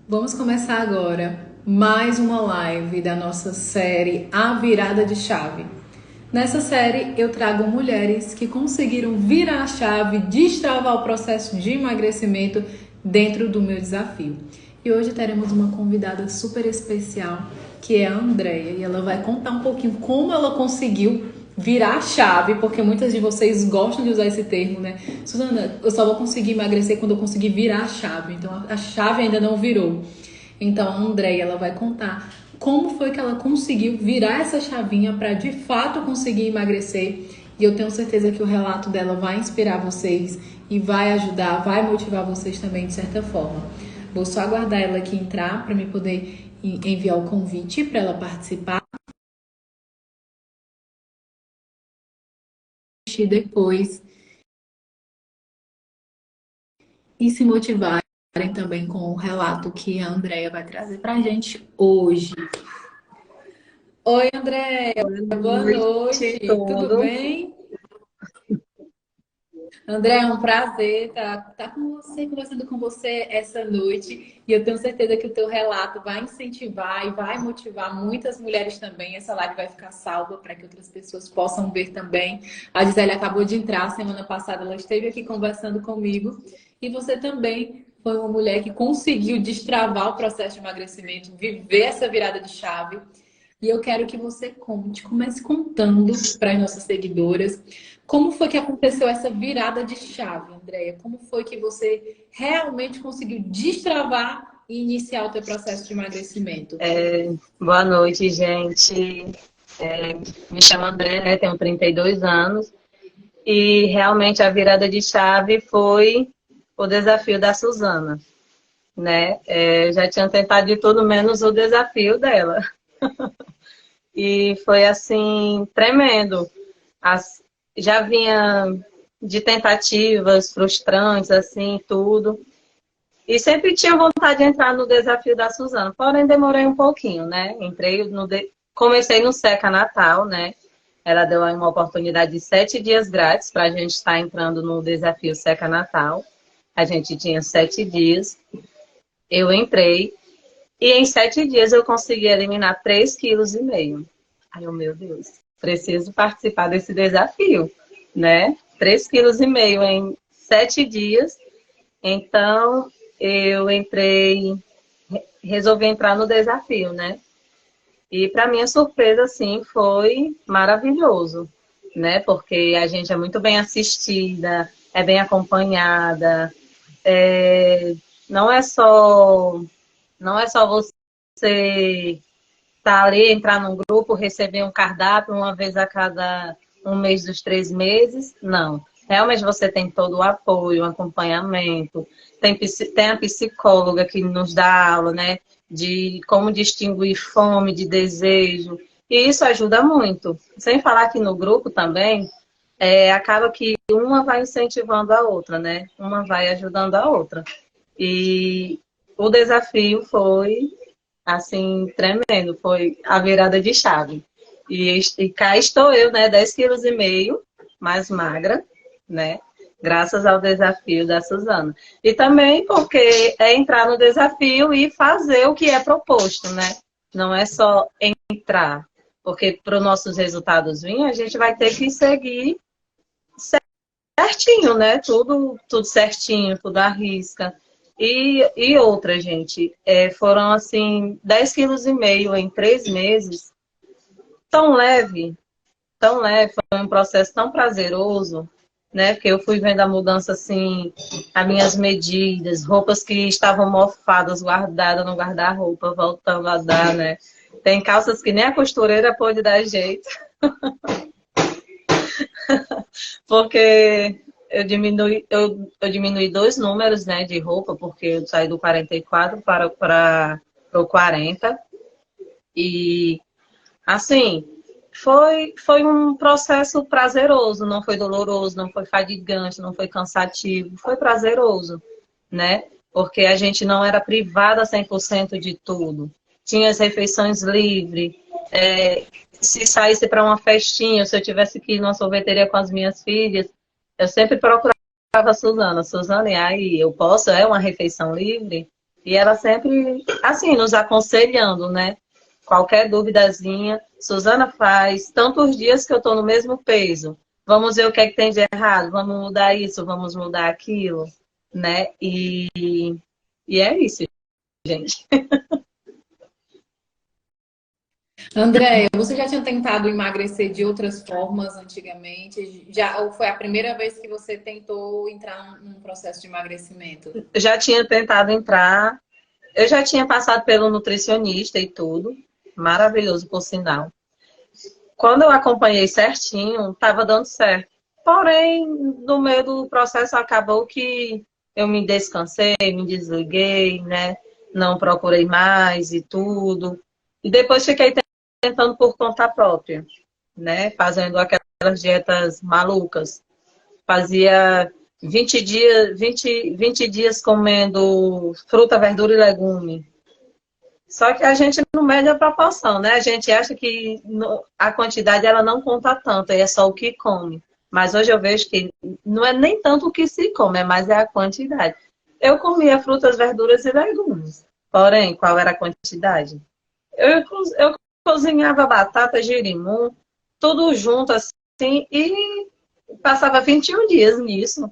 Vamos começar agora mais uma live da nossa série A Virada de Chave. Nessa série eu trago mulheres que conseguiram virar a chave, destravar o processo de emagrecimento dentro do meu desafio. E hoje teremos uma convidada super especial, que é a Andrea, e ela vai contar um pouquinho como ela conseguiu virar a chave, porque muitas de vocês gostam de usar esse termo, né? Suzana, eu só vou conseguir emagrecer quando eu conseguir virar a chave. Então a chave ainda não virou. Então a Andrea, ela vai contar como foi que ela conseguiu virar essa chavinha para de fato conseguir emagrecer. E eu tenho certeza que o relato dela vai inspirar vocês e vai ajudar, vai motivar vocês também de certa forma. Vou só aguardar ela aqui entrar para me poder enviar o convite para ela participar. Depois e se motivarem também com o relato que a Andrea vai trazer para a gente hoje. Oi, Andrea, Boa boa noite, noite, tudo tudo. bem? André, é um prazer estar com você, conversando com você essa noite. E eu tenho certeza que o teu relato vai incentivar e vai motivar muitas mulheres também. Essa live vai ficar salva para que outras pessoas possam ver também. A Gisele acabou de entrar semana passada, ela esteve aqui conversando comigo. E você também foi uma mulher que conseguiu destravar o processo de emagrecimento, viver essa virada de chave. E eu quero que você comece contando para as nossas seguidoras como foi que aconteceu essa virada de chave, Andréia? Como foi que você realmente conseguiu destravar e iniciar o teu processo de emagrecimento? Boa noite, gente. É, Me chamo André, né? Tenho 32 anos. E realmente a virada de chave foi o desafio da Suzana, né? Eu já tinha tentado de tudo menos o desafio dela. E foi assim, tremendo. As- Já vinha de tentativas frustrantes, assim, tudo. E sempre tinha vontade de entrar no desafio da Suzana, porém demorei um pouquinho, né? Comecei no Seca Natal, né? Ela deu aí uma oportunidade de 7 dias grátis para a gente estar entrando no desafio Seca Natal. A gente tinha 7 dias, eu entrei e em 7 dias eu consegui eliminar 3,5 kg. Aí eu, meu Deus, preciso participar desse desafio, né? 3,5 kg em 7 dias. Então, eu resolvi entrar no desafio, né? E para minha surpresa, assim, foi maravilhoso, né? Porque a gente é muito bem assistida, é bem acompanhada, é... não é só, não é só você estar ali, entrar num grupo, receber um cardápio uma vez a cada um mês dos 3 meses, não. Realmente você tem todo o apoio, o acompanhamento, tem a psicóloga que nos dá aula, né? De como distinguir fome de desejo. E isso ajuda muito. Sem falar que no grupo também, acaba que uma vai incentivando a outra, né? Uma vai ajudando a outra. E o desafio foi assim, tremendo, foi a virada de chave. E cá estou eu, né, 10,5 kg, mais magra, né, graças ao desafio da Suzana. E também porque é entrar no desafio e fazer o que é proposto, né, não é só entrar, porque para os nossos resultados virem, a gente vai ter que seguir certinho, né? Tudo certinho, tudo à risca. E outra, gente, foram assim, 10,5 kg em 3 meses, tão leve, foi um processo tão prazeroso, né? Porque eu fui vendo a mudança assim, as minhas medidas, roupas que estavam mofadas, guardadas no guarda-roupa, voltando a dar, né? Tem calças que nem a costureira pôde dar jeito. Porque eu diminui dois números, né, de roupa, porque eu saí do 44 para o 40. E, assim, foi um processo prazeroso, não foi doloroso, não foi fadigante, não foi cansativo, foi prazeroso, né? Porque a gente não era privada 100% de tudo. Tinha as refeições livres, se saísse para uma festinha, se eu tivesse que ir numa sorveteria com as minhas filhas, eu sempre procurava a Suzana. Suzana, e aí, eu posso? É uma refeição livre? E ela sempre, assim, nos aconselhando, né? Qualquer duvidazinha, Suzana, faz tantos dias que eu tô no mesmo peso. Vamos ver o que é que tem de errado, vamos mudar isso, vamos mudar aquilo, né? E é isso, gente. Andréia, você já tinha tentado emagrecer de outras formas antigamente? Já, ou foi a primeira vez que você tentou entrar num processo de emagrecimento? Eu já tinha tentado entrar, eu já tinha passado pelo nutricionista e tudo, maravilhoso por sinal. Quando eu acompanhei certinho, estava dando certo. Porém, no meio do processo acabou que eu me descansei, me desliguei, né? Não procurei mais e tudo. E depois fiquei tentando por conta própria, né? Fazendo aquelas dietas malucas. Fazia 20 dias comendo fruta, verdura e legume. Só que a gente não mede a proporção, né? A gente acha que a quantidade ela não conta tanto, é só o que come. Mas hoje eu vejo que não é nem tanto o que se come, é mais é a quantidade. Eu comia frutas, verduras e legumes. Porém, qual era a quantidade? Eu cozinhava batata, girimum, tudo junto assim, e passava 21 dias nisso,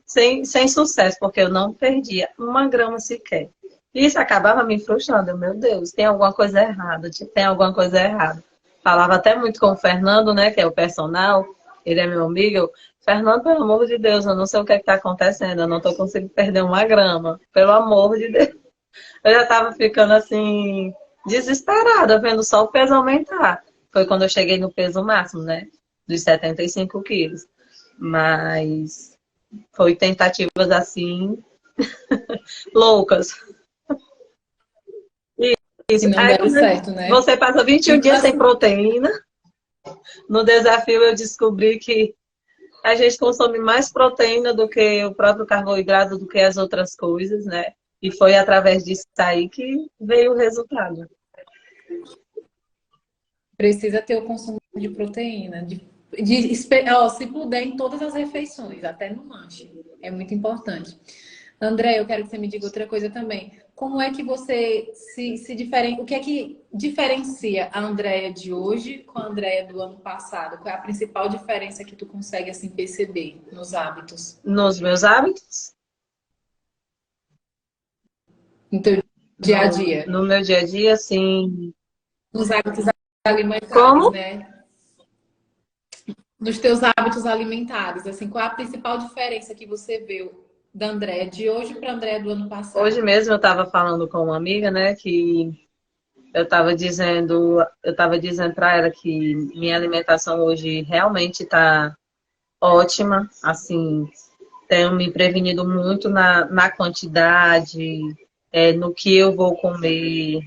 sem sucesso, porque eu não perdia uma grama sequer. Isso acabava me frustrando. Meu Deus, tem alguma coisa errada, tem alguma coisa errada. Falava até muito com o Fernando, né, que é o personal, ele é meu amigo. Fernando, pelo amor de Deus, eu não sei o que está acontecendo, eu não estou conseguindo perder uma grama. Pelo amor de Deus. Eu já estava ficando assim, desesperada, vendo só o peso aumentar. Foi quando eu cheguei no peso máximo, né, dos 75 quilos. Mas foi tentativas assim, loucas. E Isso. não Aí deram quando certo, né? você passa 21 Então, dias sem assim, proteína, no desafio eu descobri que a gente consome mais proteína do que o próprio carboidrato, do que as outras coisas, né? E foi através disso aí que veio o resultado. precisa ter o consumo de proteína, ó, se puder, em todas as refeições, até no lanche. É muito importante. André, eu quero que você me diga outra coisa também. Como é que você se diferencia? O que é que diferencia a Andréia de hoje com a Andréia do ano passado? Qual é a principal diferença que tu consegue assim perceber nos hábitos? Nos meus hábitos, No teu dia a dia? no meu dia a dia, assim, Nos hábitos alimentares, como né? Nos teus hábitos alimentares, assim, qual é a principal diferença que você vê da Andréia de hoje para a Andréia do ano hoje passado? mesmo eu estava falando com uma amiga, né, que eu estava dizendo para ela que minha alimentação hoje realmente está ótima, assim, tenho me prevenido muito na quantidade, no que eu vou comer,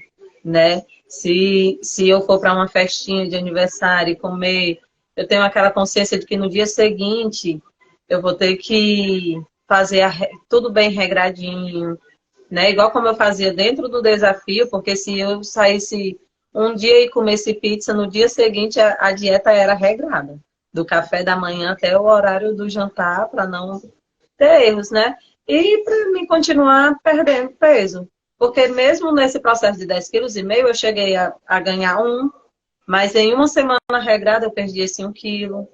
né? Se eu for para uma festinha de aniversário e comer, eu tenho aquela consciência de que no dia seguinte eu vou ter que fazer tudo bem regradinho, né? Igual como eu fazia dentro do desafio, porque se eu saísse um dia e comesse pizza, no dia seguinte a dieta era regrada, do café da manhã até o horário do jantar, para não ter erros, né? E para mim continuar perdendo peso. Porque mesmo nesse processo de 10,5 kg, eu cheguei a ganhar um, mas em uma semana regrada eu perdi esse 1 quilo.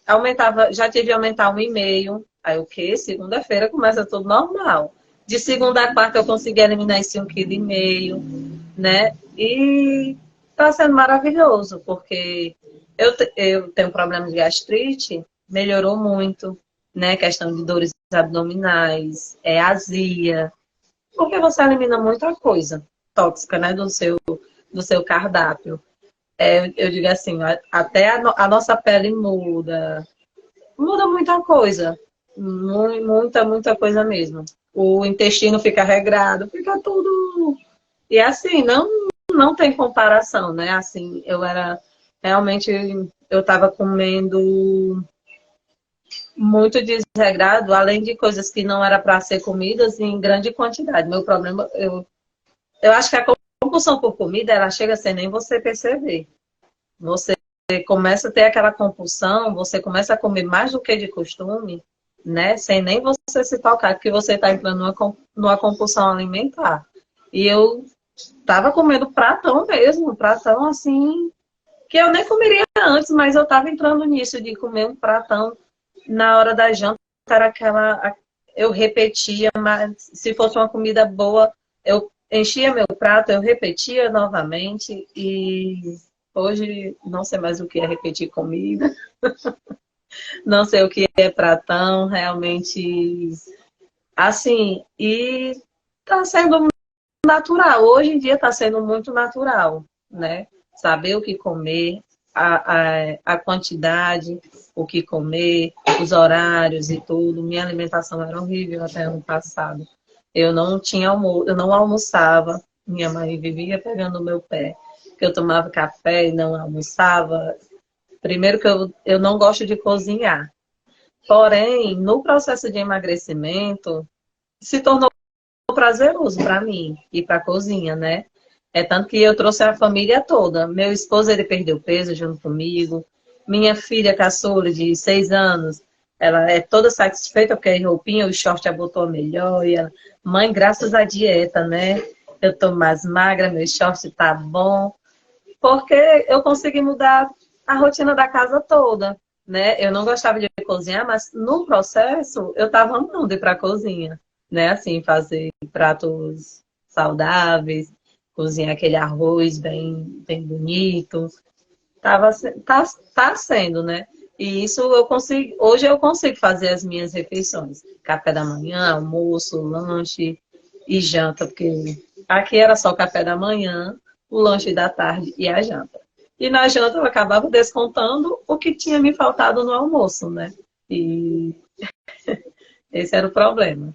Aumentava, já tive que aumentar 1,5 kg. Aí o quê? Segunda-feira começa tudo normal. De segunda a quarta eu consegui eliminar esse 1,5 kg, né? E tá sendo maravilhoso, porque eu tenho problema de gastrite, melhorou muito, né? Questão de dores abdominais, azia, porque você elimina muita coisa tóxica, né? Do seu cardápio. Eu digo assim, até a nossa pele muda muita coisa, muita coisa mesmo. O intestino fica regrado, fica tudo. E assim, não tem comparação, né? Assim, realmente, eu estava comendo muito desregrado, além de coisas que não era para ser comidas em grande quantidade. Meu problema, eu acho que a compulsão por comida, ela chega sem nem você perceber. Você começa a ter aquela compulsão, você começa a comer mais do que de costume, né? Sem nem você se tocar, porque você está entrando numa compulsão alimentar. E eu tava comendo pratão mesmo, pratão assim, que eu nem comeria antes, mas eu tava entrando nisso de comer um pratão na hora da janta, era aquela. Eu repetia, mas se fosse uma comida boa, eu enchia meu prato, eu repetia novamente, e hoje não sei mais o que é repetir comida, não sei o que é pratão, realmente, assim, e tá sendo natural. Hoje em dia está sendo muito natural, né? Saber o que comer, a quantidade, o que comer, os horários e tudo. Minha alimentação era horrível até ano passado. Eu não tinha eu não almoçava. Minha mãe vivia pegando o meu pé. Que eu tomava café e não almoçava. Primeiro que eu não gosto de cozinhar. Porém, no processo de emagrecimento, se tornou prazeroso para mim ir para a cozinha, né? É tanto que eu trouxe a família toda. Meu esposo, ele perdeu peso junto comigo. Minha filha caçula, de 6 anos, ela é toda satisfeita porque a roupinha, o short já botou melhor. E ela, mãe, graças à dieta, né? Eu tô mais magra, meu short tá bom. Porque eu consegui mudar a rotina da casa toda, né? Eu não gostava de cozinhar, mas no processo eu tava amando ir para a cozinha, né? Assim, fazer pratos saudáveis, cozinhar aquele arroz bem bonito. Tá sendo, né? E isso eu consigo, hoje eu consigo fazer as minhas refeições. Café da manhã, almoço, lanche e janta, porque aqui era só café da manhã, o lanche da tarde e a janta. E na janta eu acabava descontando o que tinha me faltado no almoço, né? E esse era o problema.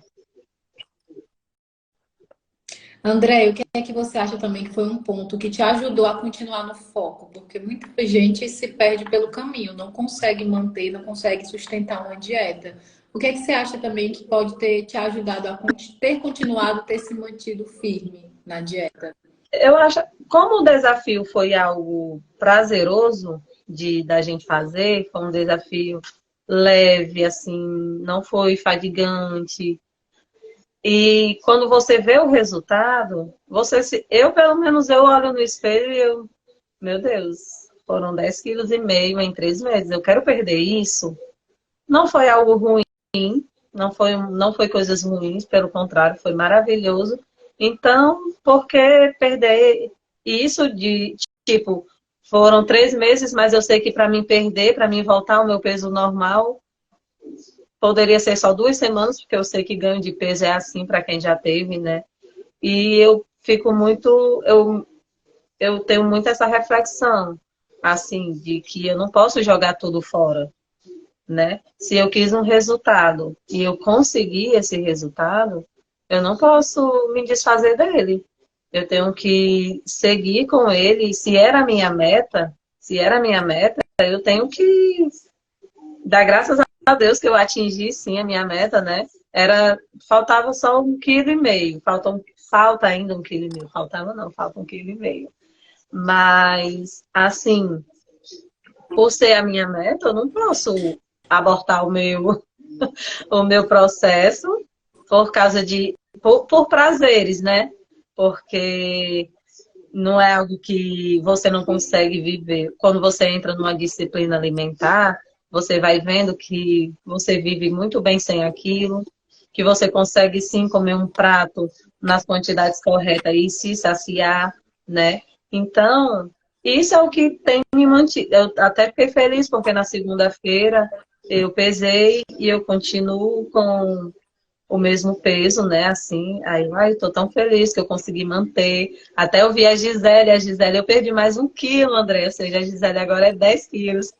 André, o que é que você acha também que foi um ponto que te ajudou a continuar no foco? Porque muita gente se perde pelo caminho, não consegue manter, não consegue sustentar uma dieta. O que é que você acha também que pode ter te ajudado a ter continuado, ter se mantido firme na dieta? Eu acho, como o desafio foi algo prazeroso da gente fazer, foi um desafio leve, assim, não foi fadigante. E quando você vê o resultado, eu pelo menos eu olho no espelho e eu, meu Deus, foram 10,5 kg em 3 meses. Eu quero perder isso. Não foi algo ruim, não foi coisas ruins, pelo contrário, foi maravilhoso. Então, por que perder isso de tipo, foram 3 meses, mas eu sei que para mim perder, para mim voltar ao meu peso normal, poderia ser só 2 semanas, porque eu sei que ganho de peso é assim para quem já teve, né? E eu fico muito, eu tenho muito essa reflexão, assim, de que eu não posso jogar tudo fora, né? Se eu quis um resultado e eu consegui esse resultado, eu não posso me desfazer dele. Eu tenho que seguir com ele. Se era a minha meta, eu tenho que dar graças a Deus que eu atingi sim a minha meta, né? Faltava só 1,5 kg. Falta ainda 1,5 kg. Faltava não, falta 1,5 kg. Mas, assim, por ser a minha meta, eu não posso abortar o meu processo por causa por prazeres, né? Porque não é algo que você não consegue viver. Quando você entra numa disciplina alimentar, você vai vendo que você vive muito bem sem aquilo, que você consegue sim comer um prato nas quantidades corretas e se saciar, né? Então, isso é o que tem me mantido. Eu até fiquei feliz porque na segunda-feira eu pesei e eu continuo com o mesmo peso, né? Assim, aí, ai, tô tão feliz que eu consegui manter. Até eu vi a Gisele, eu perdi mais 1 kg, André, ou seja, a Gisele agora é 10 quilos.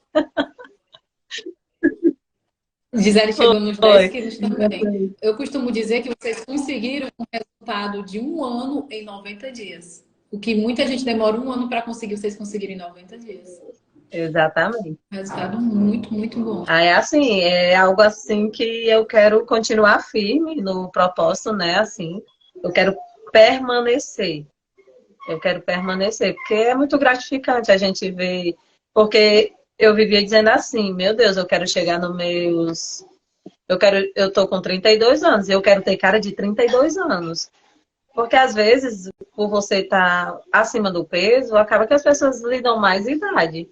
Gisele chegou nos 10 Foi. quilos também. Eu costumo dizer que vocês conseguiram um resultado de um ano em 90 dias. O que muita gente demora um ano para conseguir, vocês conseguiram em 90 dias. Exatamente. Resultado muito, muito bom. Aí, assim, é algo assim que eu quero continuar firme no propósito, né? Assim, eu quero permanecer. Eu quero permanecer, porque é muito gratificante a gente ver. Porque eu vivia dizendo assim, meu Deus, eu quero chegar nos meus Eu tô com 32 anos, eu quero ter cara de 32 anos. Porque às vezes, por você estar acima do peso, acaba que as pessoas lhe dão mais idade.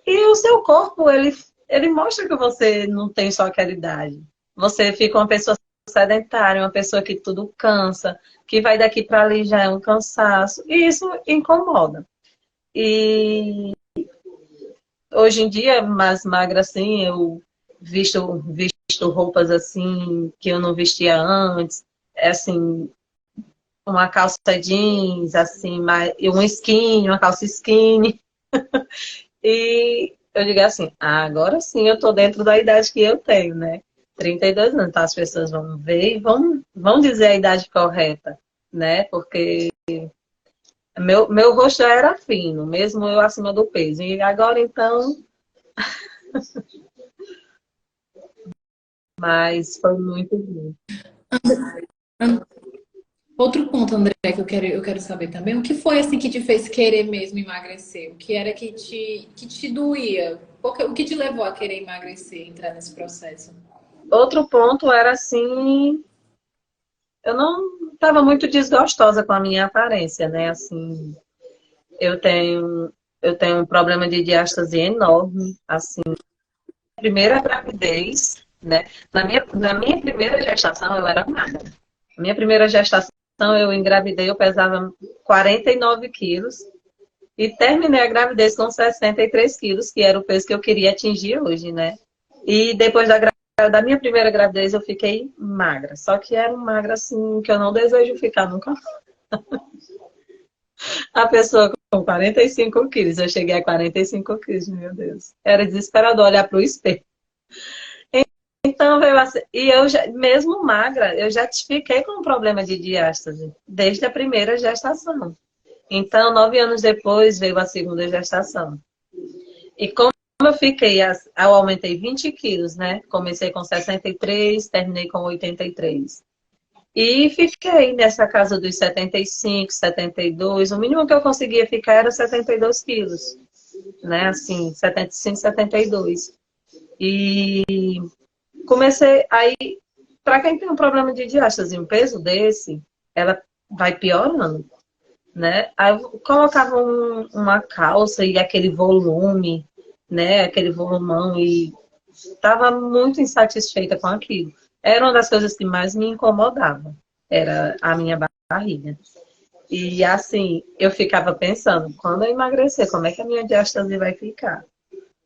E o seu corpo, ele mostra que você não tem só aquela idade. Você fica uma pessoa sedentária, uma pessoa que tudo cansa, que vai daqui para ali já é um cansaço. E isso incomoda. E hoje em dia, mais magra assim, eu visto roupas assim que eu não vestia antes. É assim, uma calça jeans, assim, e um skinny, uma calça skinny. E eu digo assim, agora sim eu tô dentro da idade que eu tenho, né? 32 anos. Então as pessoas vão ver e vão dizer a idade correta, né? Porque meu rosto já era fino, mesmo eu acima do peso. E agora então, mas foi muito bom. Outro ponto, André, que eu quero saber também, o que foi assim que te fez querer mesmo emagrecer? O que era que te doía? O que te levou a querer emagrecer, entrar nesse processo? Outro ponto era assim, eu não estava muito desgostosa com a minha aparência, né? Assim, eu tenho eu tenho um problema de diástase enorme, assim, primeira gravidez, né? Na minha primeira gestação eu era magra. Na minha primeira gestação eu engravidei, eu pesava 49 quilos e terminei a gravidez com 63 quilos, que era o peso que eu queria atingir hoje, né? E depois da minha primeira gravidez eu fiquei magra. Só que era magra assim, que eu não desejo ficar nunca. A pessoa com 45 quilos, eu cheguei a 45 quilos, meu Deus. Era desesperador olhar para o espelho. Então, veio assim, e eu já, mesmo magra, eu já fiquei com um problema de diástase, desde a primeira gestação. Então, 9 anos depois, veio a segunda gestação. E como eu fiquei, eu aumentei 20 quilos, né? Comecei com 63, terminei com 83. E fiquei nessa casa dos 75, 72. O mínimo que eu conseguia ficar era 72 quilos, né? Assim, 75, 72. E comecei aí, para quem tem um problema de diástase, um peso desse, ela vai piorando, né? Aí eu colocava uma calça e aquele volume, né? Aquele volumão e estava muito insatisfeita com aquilo. Era uma das coisas que mais me incomodava, era a minha barriga. E assim, eu ficava pensando, quando eu emagrecer, como é que a minha diástase vai ficar?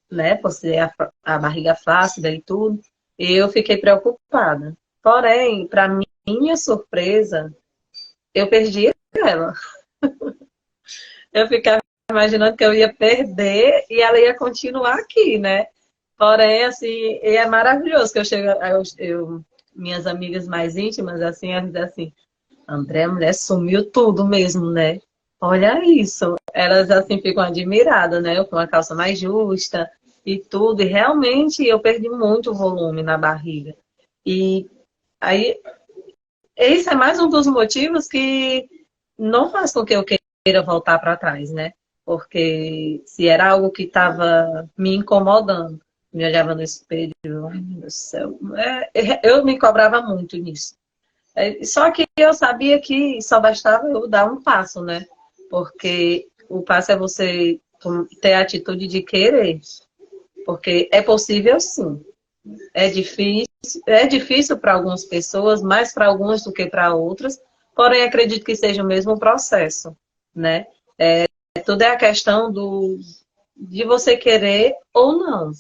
Né? Por ser a barriga flácida e tudo. E eu fiquei preocupada. Porém, para minha surpresa, eu perdi ela. Eu ficava imaginando que eu ia perder e ela ia continuar aqui, né? Porém, assim, e é maravilhoso que eu chego, minhas amigas mais íntimas, assim, elas dizem assim, André, a mulher sumiu tudo mesmo, né? Olha isso. Elas, assim, ficam admiradas, né? Eu com uma calça mais justa e tudo. E realmente eu perdi muito volume na barriga. E aí, esse é mais um dos motivos que não faz com que eu queira voltar para trás, né? Porque se era algo que estava me incomodando, me olhava no espelho, ai meu Deus do céu, eu me cobrava muito nisso. Só que eu sabia que só bastava eu dar um passo, né? Porque o passo é você ter a atitude de querer. Porque é possível sim. É difícil para algumas pessoas, mais para algumas do que para outras, porém acredito que seja o mesmo processo, né? Tudo é a questão de você querer ou não,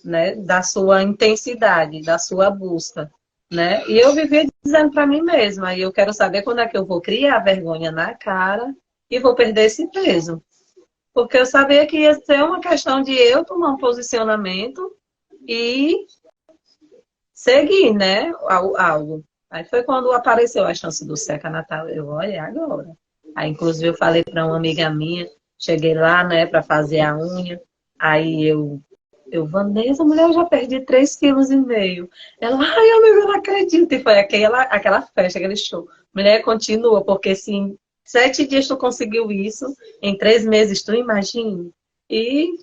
né? Da sua intensidade, da sua busca, né? E eu vivia dizendo para mim mesma, e eu quero saber quando é que eu vou criar vergonha na cara e vou perder esse peso. Porque eu sabia que ia ser uma questão de eu tomar um posicionamento e seguir, né? Algo. Aí foi quando apareceu a chance do Seca Natal. Eu, olha, é agora. Aí, inclusive, eu falei para uma amiga minha, cheguei lá, né, para fazer a unha. Aí Vanessa, mulher, eu já perdi 3,5 kg. Ela, ai, amiga, eu não acredito. E foi aquela festa, aquele show. Mulher, continua, porque se em 7 dias tu conseguiu isso, em 3 meses tu imagina. E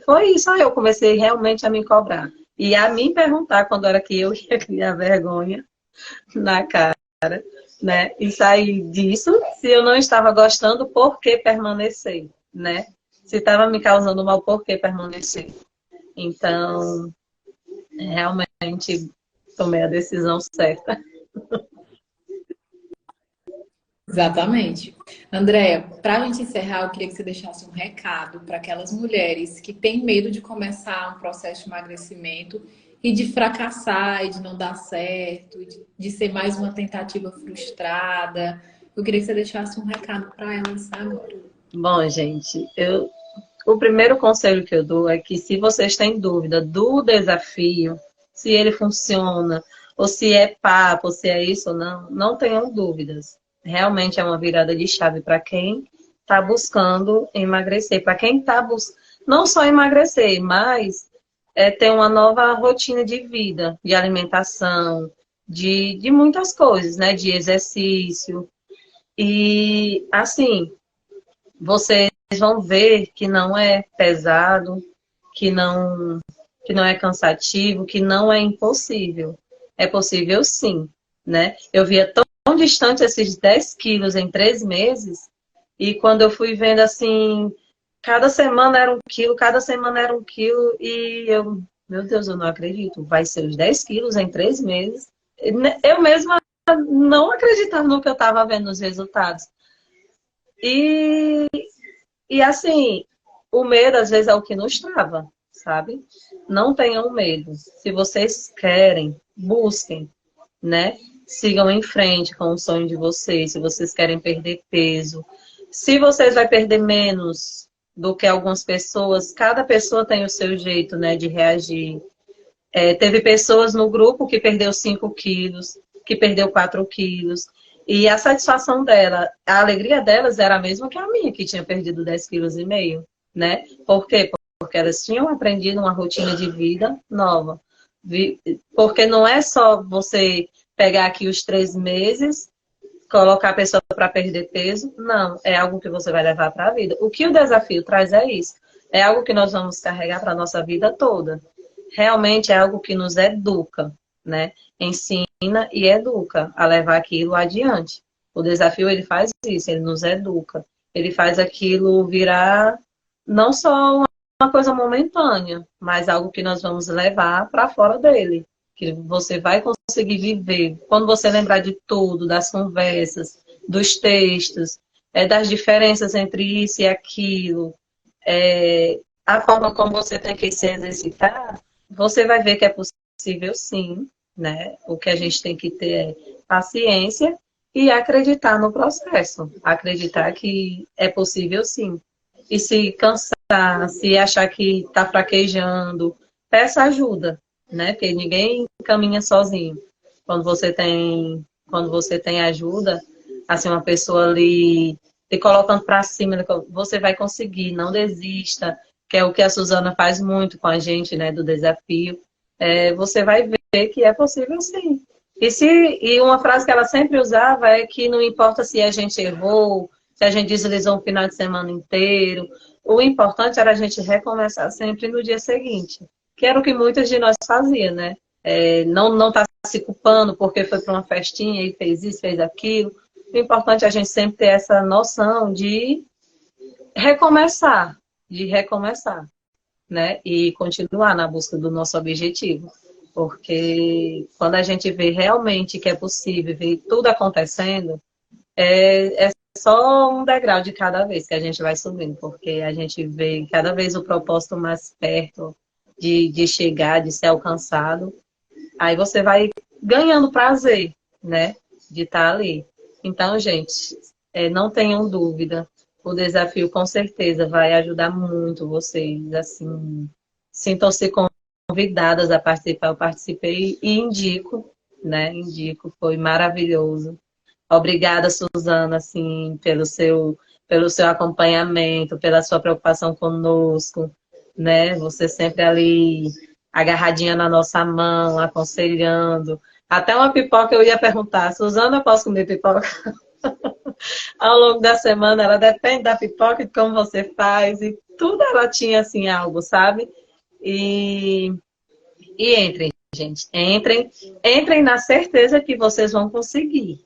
foi isso, aí eu comecei realmente a me cobrar. e a mim perguntar quando era que eu ia criar vergonha na cara, né? E sair disso, se eu não estava gostando, por que permanecer, né? Se estava me causando mal, por que permanecer? Então, realmente tomei a decisão certa. Exatamente. Andréia, para a gente encerrar, eu queria que você deixasse um recado para aquelas mulheres que têm medo de começar um processo de emagrecimento e de fracassar e de não dar certo, de ser mais uma tentativa frustrada. Eu queria que você deixasse um recado para elas agora. Bom, gente, o primeiro conselho que eu dou é que se vocês têm dúvida do desafio, se ele funciona, ou se é papo, ou se é isso ou não, não tenham dúvidas. Realmente é uma virada de chave para quem está buscando emagrecer, para quem está buscando não só emagrecer, mas ter uma nova rotina de vida, de alimentação, de muitas coisas, né? De exercício. E assim, vocês vão ver que não é pesado, que não, que não é cansativo, que não é impossível. É possível sim, né? Eu via tão distante esses 10 quilos em 3 meses, e quando eu fui vendo assim, cada semana era 1 quilo, cada semana era 1 quilo, e eu, meu Deus, eu não acredito, vai ser os 10 quilos em 3 meses. Eu mesma não acreditava no que eu estava vendo nos resultados. E e assim, o medo às vezes é o que nos trava, sabe? Não tenham medo. Se vocês querem, busquem, né? Sigam em frente com o sonho de vocês. Se vocês querem perder peso, se vocês vão perder menos do que algumas pessoas, cada pessoa tem o seu jeito, né, de reagir. Teve pessoas no grupo que perdeu 5 quilos, que perdeu 4 quilos. E a satisfação dela, a alegria delas era a mesma que a minha, que tinha perdido 10,5 kg, né? Por quê? Porque elas tinham aprendido uma rotina de vida nova. Porque não é só você pegar aqui os 3 meses, colocar a pessoa para perder peso. Não, é algo que você vai levar para a vida. O que o desafio traz é isso. É algo que nós vamos carregar para a nossa vida toda. Realmente é algo que nos educa, né? Ensina e educa a levar aquilo adiante. O desafio, ele faz isso, ele nos educa. Ele faz aquilo virar não só uma coisa momentânea, mas algo que nós vamos levar para fora dele. Que você vai conseguir viver. Quando você lembrar de tudo, das conversas, dos textos, das diferenças entre isso e aquilo, a forma como você tem que se exercitar, você vai ver que é possível sim, né? O que a gente tem que ter é paciência e acreditar no processo. Acreditar que é possível sim. E se cansar, se achar que está fraquejando, peça ajuda, né? Porque ninguém caminha sozinho. Quando você tem ajuda, assim, uma pessoa ali te colocando para cima, você vai conseguir, não desista, que é o que a Suzana faz muito com a gente, né, do desafio. Você vai ver que é possível sim. E uma frase que ela sempre usava é que não importa se a gente errou, se a gente deslizou um final de semana inteiro, o importante era a gente recomeçar sempre no dia seguinte, que era o que muitas de nós faziam, né? Não tá se culpando porque foi para uma festinha e fez isso, fez aquilo. O importante é a gente sempre ter essa noção recomeçar, de recomeçar, né? E continuar na busca do nosso objetivo. Porque quando a gente vê realmente que é possível, ver tudo acontecendo, é só um degrau de cada vez que a gente vai subindo, porque a gente vê cada vez o propósito mais perto de chegar, de ser alcançado. Aí você vai ganhando prazer, né? De estar ali. Então, gente, não tenham dúvida. O desafio com certeza vai ajudar muito vocês. Assim, sintam-se convidadas a participar. Eu participei e indico, né? Indico, foi maravilhoso. Obrigada, Suzana, assim, pelo seu acompanhamento, pela sua preocupação conosco, né? Você sempre ali agarradinha na nossa mão, aconselhando. Até uma pipoca eu ia perguntar, Suzana, posso comer pipoca? Ao longo da semana, ela depende da pipoca, de como você faz, e tudo ela tinha, assim, algo, sabe? E E entrem, gente. Entrem na certeza que vocês vão conseguir,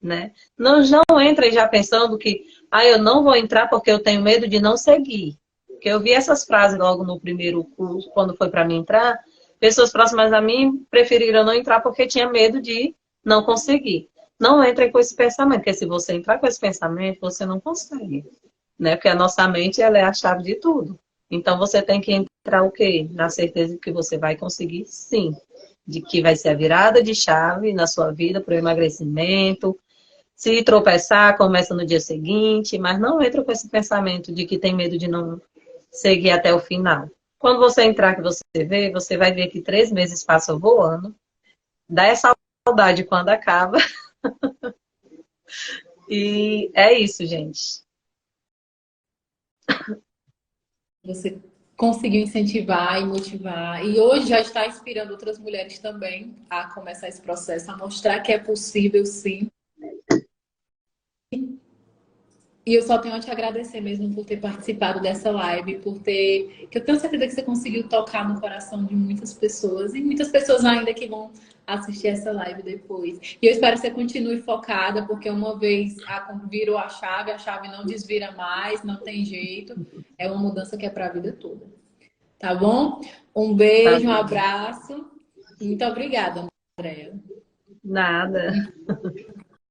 né? Não entrem já pensando que, eu não vou entrar porque eu tenho medo de não seguir. Porque eu vi essas frases logo no primeiro curso, quando foi para mim entrar, pessoas próximas a mim preferiram não entrar porque tinha medo de não conseguir. Não entrem com esse pensamento, porque se você entrar com esse pensamento, você não consegue, né? Porque a nossa mente, ela é a chave de tudo. Então, você tem que entrar o quê? Na certeza de que você vai conseguir, sim. De que vai ser a virada de chave na sua vida para o emagrecimento. Se tropeçar, começa no dia seguinte, mas não entra com esse pensamento de que tem medo de não seguir até o final. Quando você entrar, que você vai ver que 3 meses passam voando. Dá essa saudade quando acaba. E é isso, gente. Você conseguiu incentivar e motivar. E hoje já está inspirando outras mulheres também a começar esse processo, a mostrar que é possível, sim. E eu só tenho a te agradecer mesmo por ter participado dessa live, que eu tenho certeza que você conseguiu tocar no coração de muitas pessoas e muitas pessoas ainda que vão assistir essa live depois. E eu espero que você continue focada, porque uma vez virou a chave não desvira mais, não tem jeito. É uma mudança que é para a vida toda. Tá bom? Um Tá beijo, um bom. abraço. Muito obrigada, Andréia. Nada.